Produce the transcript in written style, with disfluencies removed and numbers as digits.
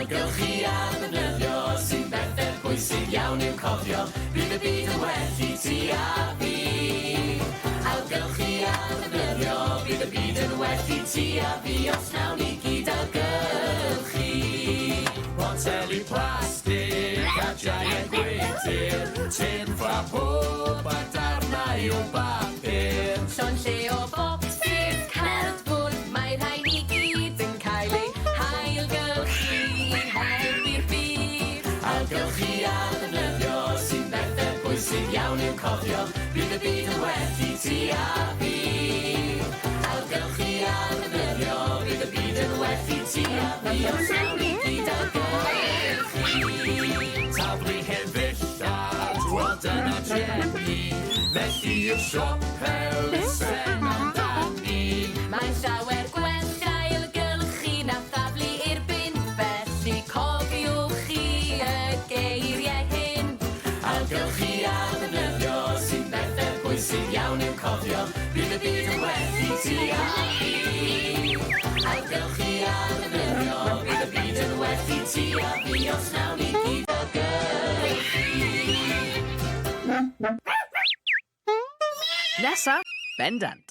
Ailgylchu a ddefnyddio sy'n bethau pwysig iawn i'w cofio. Bydd y byd yn werthu ti a fi. Ailgylchu a ddefnyddio, bydd y byd yn werthu ti a fi os nawn ni gyd ailgylchu. Boteli plastig a giant gwydyr, tin ffra pob a darnau o bapur. Sion lle o bocsys, cardboard, mae rhai ni gyd yn cael ei ailgylchu helpu'r byd. Ailgylchu a ddefnyddio sy'n bethau pwysig iawn i'w cofio. Bydd y byd yn werthu ti a fi. Ailgylchu a ddefnyddio, bydd y byd yn werthu ti a fi os nawn ni gyd ailgylchu. Taflu hefyd llad, wel dyna Jenny, felly i'r siop elusen amdani. Mae'n llawer gwell ailgylchu na thaflu i'r bin, felly cofiwch chi y geiriau hyn. Ailgylchu a ddefnyddio sy'n bethau pwysig iawn i'w cofio. Bydd y byd yn werthu ti a fi. Ailgylchu a ddefnyddio, bydd y byd yn werthu ti a fi os nawn ni gyd ailgylchu. Nesa, bendant.